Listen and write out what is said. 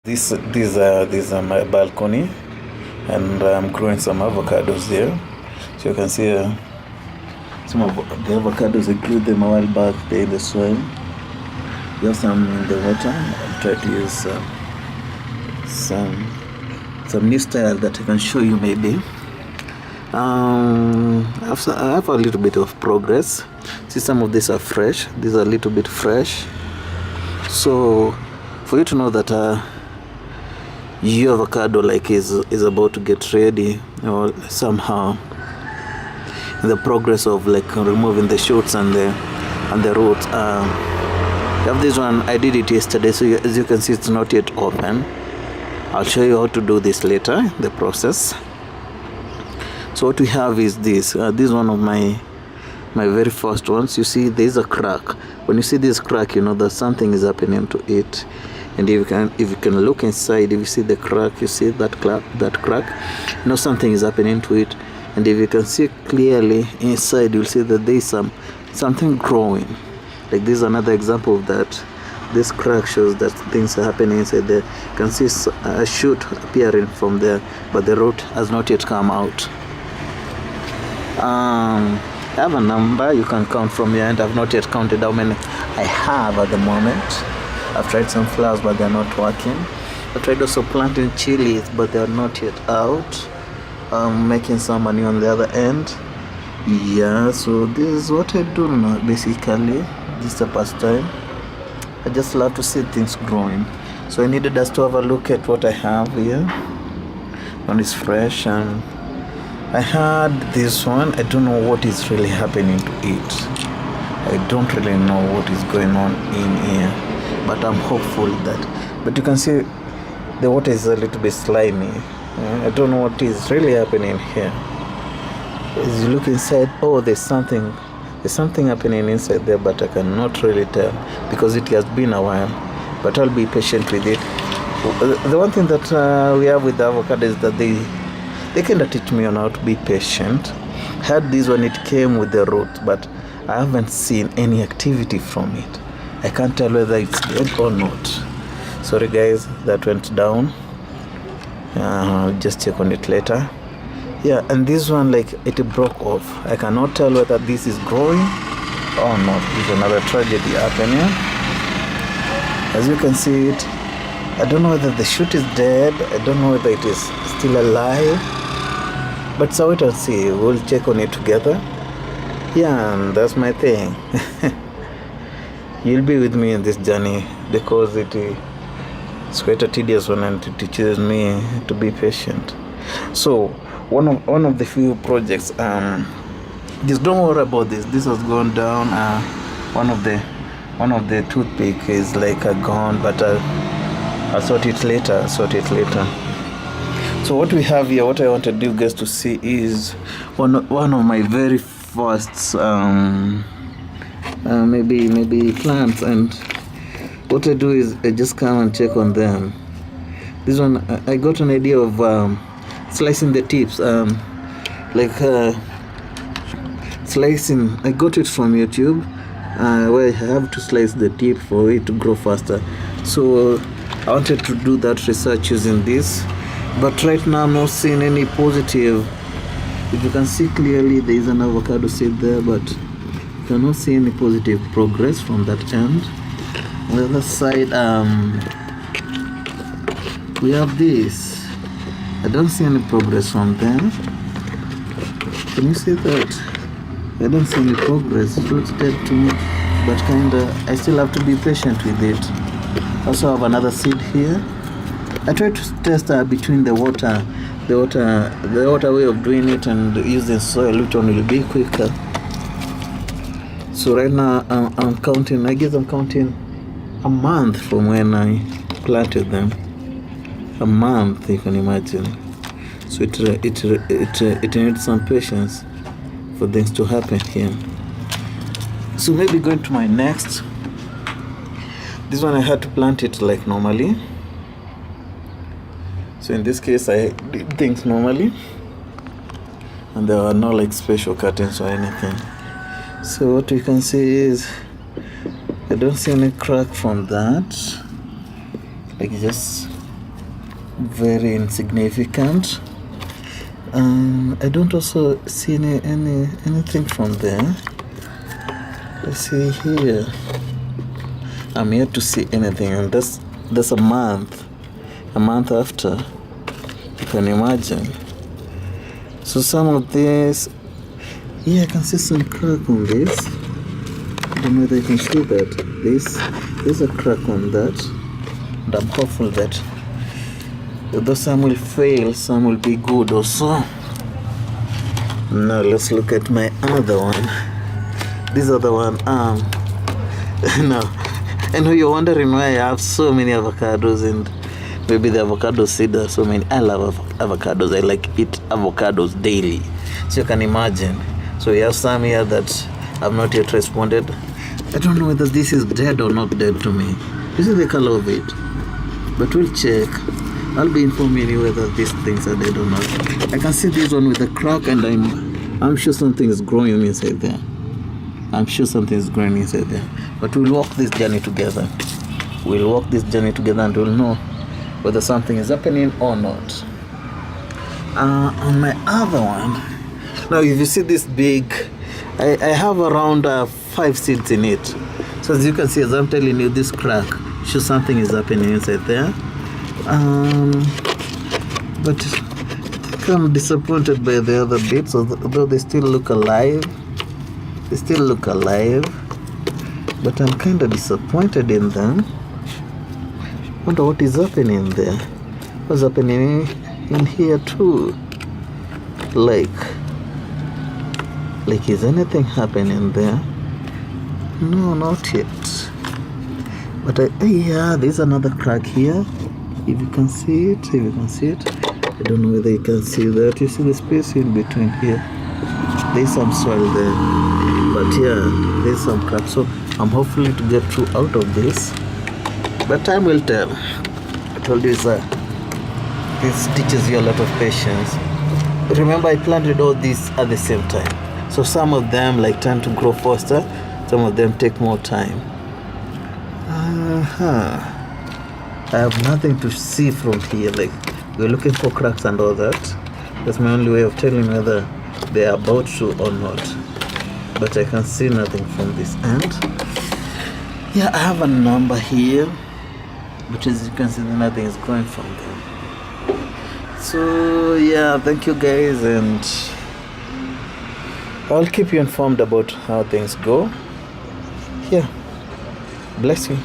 These are my balcony, and I'm growing some avocados here. So you can see some of the avocados. I grew them a while back. They're in the soil. We have some in the water. I'll try to use some new style that I can show you maybe. I have a little bit of progress. See, some of these are fresh. These are a little bit fresh. So for you to know that your avocado is about to get ready, or somehow in the progress of removing the shoots and the roots. You have this one. I did it yesterday, so as you can see, it's not yet open. I'll show you how to do this later, the process. So what we have is this. This is one of my very first ones. You see, there's a crack. When you see this crack, you know that something is happening to it. And if you can look inside, if you see the crack, you see that crack, you know something is happening to it. And if you can see clearly inside, you'll see that there's something growing. Like this is another example of that. This crack shows that things are happening inside there. You can see a shoot appearing from there, but the root has not yet come out. I have a number you can count from here, and I've not yet counted how many I have at the moment. I've tried some flowers, but they're not working. I tried also planting chilies, but they're not yet out. I'm making some money on the other end. Yeah, so this is what I do now, basically. This is the pastime. I just love to see things growing. So I needed us to have a look at what I have here. One is fresh, and I had this one. I don't know what is really happening to it. I don't really know what is going on in here, but I'm hopeful that. But you can see the water is a little bit slimy. I don't know what is really happening here. As you look inside, oh, there's something happening inside there, but I cannot really tell because it has been a while. But I'll be patient with it. The one thing that we have with the avocado is that they kind of teach me on how to be patient. I had this one, it came with the root, but I haven't seen any activity from it. I can't tell whether it's dead or not. Sorry guys, that went down. I'll just check on it later. Yeah, and this one, it broke off. I cannot tell whether this is growing or not. There's another tragedy happening. As you can see it, I don't know whether the shoot is dead. I don't know whether it is still alive. But so wait and see. We'll check on it together. Yeah, and that's my thing. You'll be with me in this journey because it's quite a tedious one, and it teaches me to be patient. So one of the few projects, just don't worry about this. This has gone down. One of the toothpick is gone, but I'll sort it later. So what we have here, what I wanted you guys to see is one of my very first maybe plants, and what I do is I just come and check on them. This one, I got an idea of slicing the tips, slicing. I got it from YouTube, where I have to slice the tip for it to grow faster. So I wanted to do that research using this, but right now I'm not seeing any positive. If you can see clearly, there is an avocado seed there, but you cannot see any positive progress from that end. On the other side, we have this. I don't see any progress from them. Can you see that? I don't see any progress. It looks dead to me, but I still have to be patient with it. Also have another seed here. I try to test between the water way of doing it and using soil, which one will be quicker. So right now I'm counting. I guess I'm counting a month from when I planted them. A month, you can imagine. So it needs some patience for things to happen here. So maybe going to my next. This one I had to plant it like normally. So in this case I did things normally, and there were no special curtains or anything. So what you can see is I don't see any crack from that. Just very insignificant. I don't also see anything from there. Let's see here. I'm yet to see anything, and that's a month after. You can imagine. So some of this, yeah, I can see some crack on this. I don't know if I can see that. There's a crack on that, and I'm hopeful that although some will fail, some will be good also. Now let's look at my other one. This other one, now I know you're wondering why I have so many avocados, and maybe the avocado seed are so many. I love avocados. I like eat avocados daily. So you can imagine. So we have some here that have not yet responded. I don't know whether this is dead or not dead to me. This is the color of it. But we'll check. I'll be informing you whether these things are dead or not. I can see this one with a crack, and I'm sure something is growing inside there. I'm sure something is growing inside there. But we'll walk this journey together. We'll walk this journey together, and we'll know whether something is happening or not. On my other one, now if you see this big, I have around 5 seeds in it. So as you can see, as I'm telling you, this crack shows something is happening inside there. But I'm disappointed by the other bits, although they still look alive. But I'm kind of disappointed in them. Wonder what is happening there. What's happening in here too? Like is anything happening there? No, not yet. But yeah, there's another crack here. If you can see it, I don't know whether you can see that. You see the space in between here. There's some soil there, but yeah, there's some cracks. So I'm hopefully to get through out of this, but time will tell. I told you, this teaches you a lot of patience. Remember, I planted all these at the same time, so some of them tend to grow faster, some of them take more time. I have nothing to see from here. We're looking for cracks and all that. That's my only way of telling whether they are about to or not. But I can see nothing from this end. Yeah, I have a number here, but as you can see, nothing is going from them. So yeah, thank you guys, and I'll keep you informed about how things go. Yeah, bless you.